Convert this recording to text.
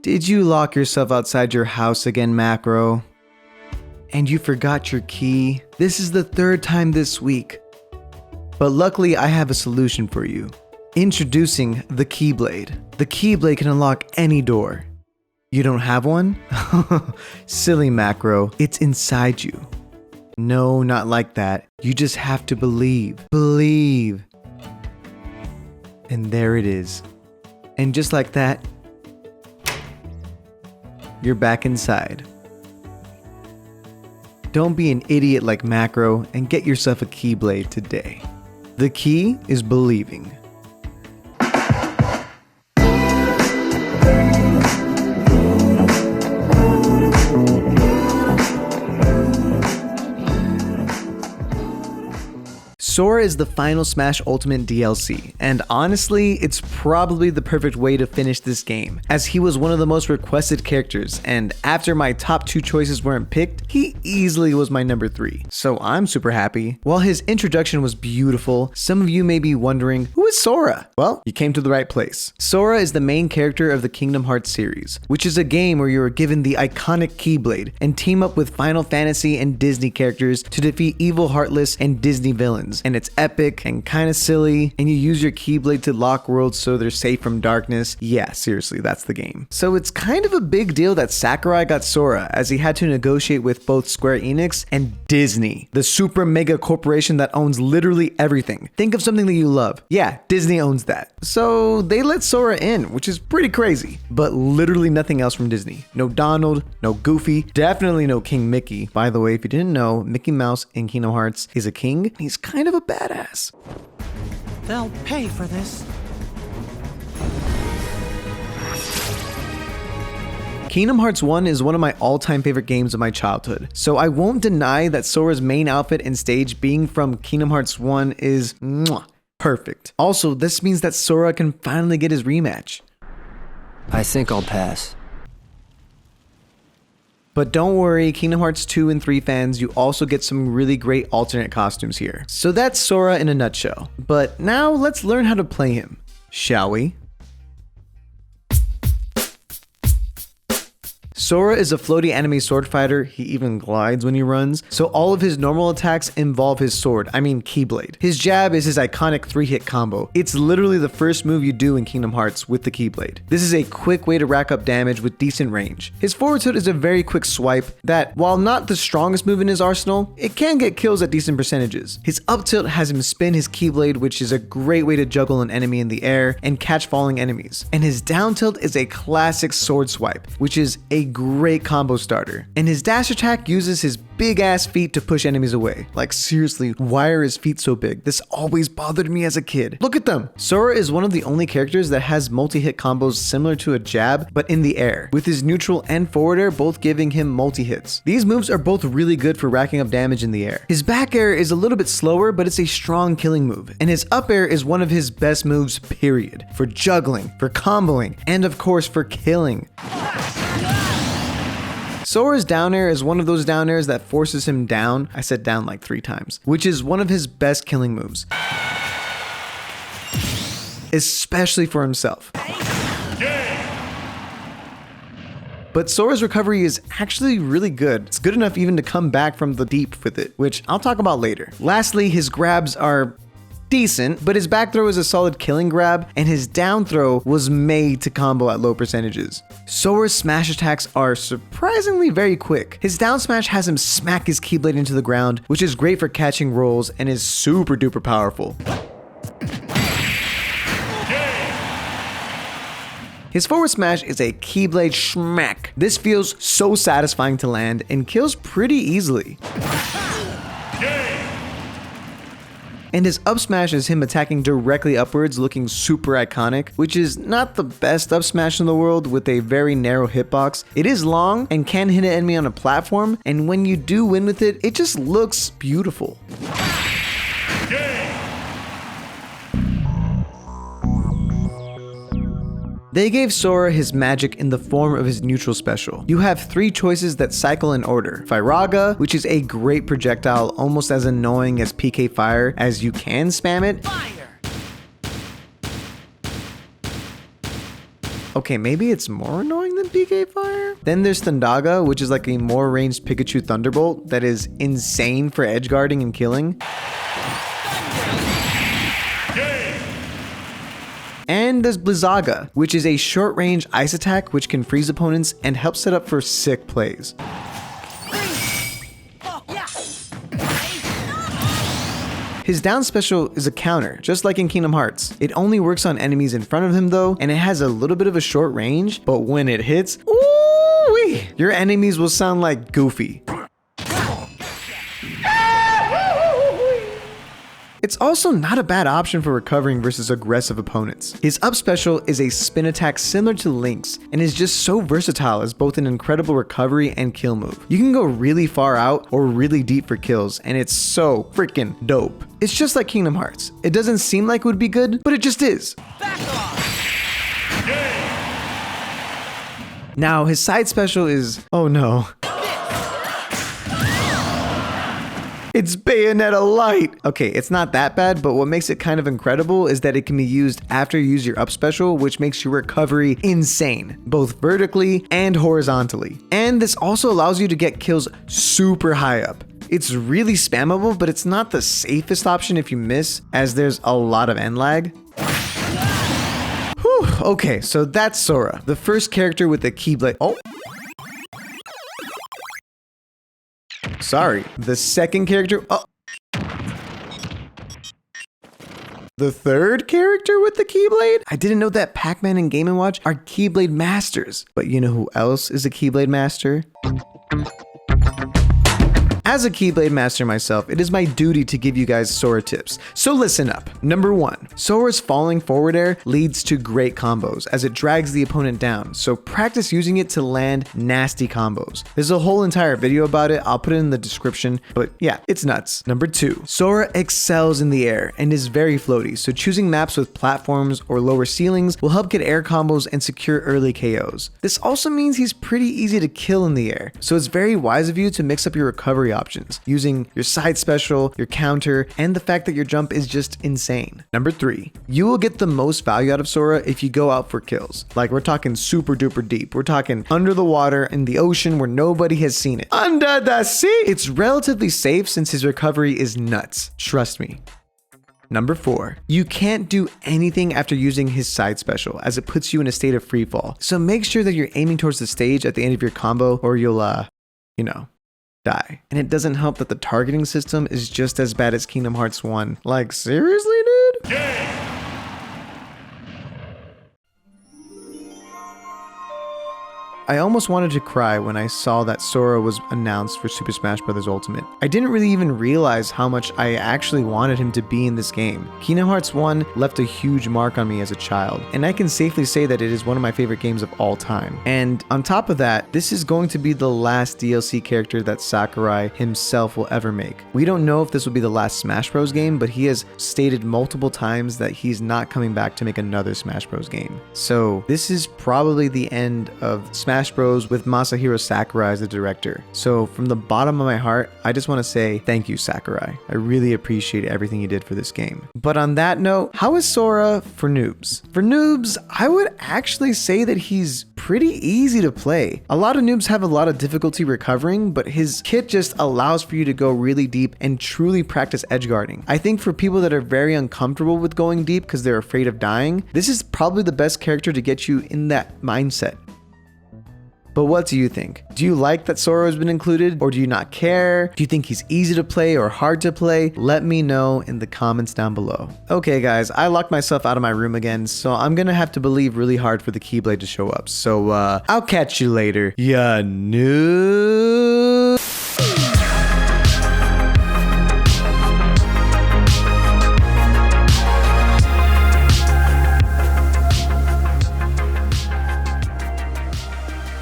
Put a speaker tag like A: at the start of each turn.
A: Did you lock yourself outside your house again, Macro? And you forgot your key? This is the third time this week. But luckily, I have a solution for you. Introducing the Keyblade. The Keyblade can unlock any door. You don't have one? Silly Macro, it's inside you. No, not like that. You just have to believe. Believe. And there it is. And just like that, you're back inside. Don't be an idiot like Macro and get yourself a Keyblade today. The key is believing. Sora is the final Smash Ultimate DLC, and honestly, it's probably the perfect way to finish this game, as he was one of the most requested characters, and after my top 2 choices weren't picked, he easily was my number 3. So I'm super happy. While his introduction was beautiful, some of you may be wondering, who is Sora? Well, you came to the right place. Sora is the main character of the Kingdom Hearts series, which is a game where you are given the iconic Keyblade and team up with Final Fantasy and Disney characters to defeat evil Heartless and Disney villains. And it's epic and kind of silly, and you use your Keyblade to lock worlds so they're safe from darkness. Yeah, seriously, that's the game. So it's kind of a big deal that Sakurai got Sora, as he had to negotiate with both Square Enix and Disney, the super mega corporation that owns literally everything. Think of something that you love. Yeah, Disney owns that. So they let Sora in, which is pretty crazy, but literally nothing else from Disney. No Donald, no Goofy, definitely no King Mickey. By the way, if you didn't know, Mickey Mouse in Kingdom Hearts is a king. He's kind of a badass.
B: They'll pay for this.
A: Kingdom Hearts 1 is one of my all-time favorite games of my childhood, so I won't deny that Sora's main outfit and stage being from Kingdom Hearts 1 is perfect. Also, this means that Sora can finally get his rematch.
C: I think I'll pass.
A: But don't worry, Kingdom Hearts 2 and 3 fans, you also get some really great alternate costumes here. So that's Sora in a nutshell. But now let's learn how to play him, shall we? Sora is a floaty anime sword fighter. He even glides when he runs. So all of his normal attacks involve his sword, Keyblade. His jab is his iconic 3-hit combo. It's literally the first move you do in Kingdom Hearts with the Keyblade. This is a quick way to rack up damage with decent range. His forward tilt is a very quick swipe that, while not the strongest move in his arsenal, it can get kills at decent percentages. His up tilt has him spin his Keyblade, which is a great way to juggle an enemy in the air and catch falling enemies. And his down tilt is a classic sword swipe, which is a great combo starter. And his dash attack uses his big ass feet to push enemies away. Like seriously, why are his feet so big? This always bothered me as a kid. Look at them! Sora is one of the only characters that has multi-hit combos similar to a jab, but in the air, with his neutral and forward air both giving him multi-hits. These moves are both really good for racking up damage in the air. His back air is a little bit slower, but it's a strong killing move. And his up air is one of his best moves, period. For juggling, for comboing, and of course for killing. Sora's down air is one of those down airs that forces him down. I said down like 3 times, which is one of his best killing moves, especially for himself. But Sora's recovery is actually really good. It's good enough even to come back from the deep with it, which I'll talk about later. Lastly, his grabs are decent, but his back throw is a solid killing grab, and his down throw was made to combo at low percentages. Sora's smash attacks are surprisingly very quick. His down smash has him smack his Keyblade into the ground, which is great for catching rolls and is super duper powerful. His forward smash is a Keyblade schmack. This feels so satisfying to land and kills pretty easily. And his up smash is him attacking directly upwards, looking super iconic, which is not the best up smash in the world with a very narrow hitbox. It is long and can hit an enemy on a platform, and when you do win with it, it just looks beautiful. They gave Sora his magic in the form of his neutral special. You have 3 choices that cycle in order. Firaga, which is a great projectile, almost as annoying as PK Fire, as you can spam it. Fire! Okay, maybe it's more annoying than PK Fire? Then there's Thundaga, which is like a more ranged Pikachu Thunderbolt that is insane for edge guarding and killing. And there's Blizzaga, which is a short-range ice attack which can freeze opponents and help set up for sick plays. His down special is a counter, just like in Kingdom Hearts. It only works on enemies in front of him though, and it has a little bit of a short range, but when it hits, ooh-wee, your enemies will sound like Goofy. It's also not a bad option for recovering versus aggressive opponents. His up special is a spin attack similar to Link's and is just so versatile as both an incredible recovery and kill move. You can go really far out or really deep for kills and it's so freaking dope. It's just like Kingdom Hearts. It doesn't seem like it would be good, but it just is. Now his side special is, oh no. It's Bayonetta Light! Okay, it's not that bad, but what makes it kind of incredible is that it can be used after you use your up special, which makes your recovery insane, both vertically and horizontally. And this also allows you to get kills super high up. It's really spammable, but it's not the safest option if you miss, as there's a lot of end lag. Whew, okay, so that's Sora, the first character with the Keyblade. Oh! Sorry, the second character. Oh. The third character with the Keyblade? I didn't know that Pac-Man and Game & Watch are Keyblade masters. But you know who else is a Keyblade master? As a Keyblade master myself, it is my duty to give you guys Sora tips. So listen up. Number 1, Sora's falling forward air leads to great combos as it drags the opponent down. So practice using it to land nasty combos. There's a whole entire video about it. I'll put it in the description, but yeah, it's nuts. Number 2, Sora excels in the air and is very floaty. So choosing maps with platforms or lower ceilings will help get air combos and secure early KOs. This also means he's pretty easy to kill in the air. So it's very wise of you to mix up your recovery options, using your side special, your counter, and the fact that your jump is just insane. Number 3, you will get the most value out of Sora if you go out for kills. Like we're talking super duper deep. We're talking under the water in the ocean where nobody has seen it. Under the sea! It's relatively safe since his recovery is nuts. Trust me. Number 4, you can't do anything after using his side special as it puts you in a state of free fall. So make sure that you're aiming towards the stage at the end of your combo or you'll, die. And it doesn't help that the targeting system is just as bad as Kingdom Hearts 1. Like, seriously, dude? Yeah. I almost wanted to cry when I saw that Sora was announced for Super Smash Bros. Ultimate. I didn't really even realize how much I actually wanted him to be in this game. Kingdom Hearts 1 left a huge mark on me as a child, and I can safely say that it is one of my favorite games of all time. And on top of that, this is going to be the last DLC character that Sakurai himself will ever make. We don't know if this will be the last Smash Bros. Game, but he has stated multiple times that he's not coming back to make another Smash Bros. Game. So this is probably the end of Smash Bros. With Masahiro Sakurai as the director. So from the bottom of my heart, I just want to say thank you, Sakurai. I really appreciate everything you did for this game. But on that note, how is Sora for noobs? For noobs, I would actually say that he's pretty easy to play. A lot of noobs have a lot of difficulty recovering, but his kit just allows for you to go really deep and truly practice edge guarding. I think for people that are very uncomfortable with going deep because they're afraid of dying, this is probably the best character to get you in that mindset. But what do you think? Do you like that Sora has been included, or do you not care? Do you think he's easy to play or hard to play? Let me know in the comments down below. Okay guys, I locked myself out of my room again, so I'm gonna have to believe really hard for the Keyblade to show up. So I'll catch you later, ya noob.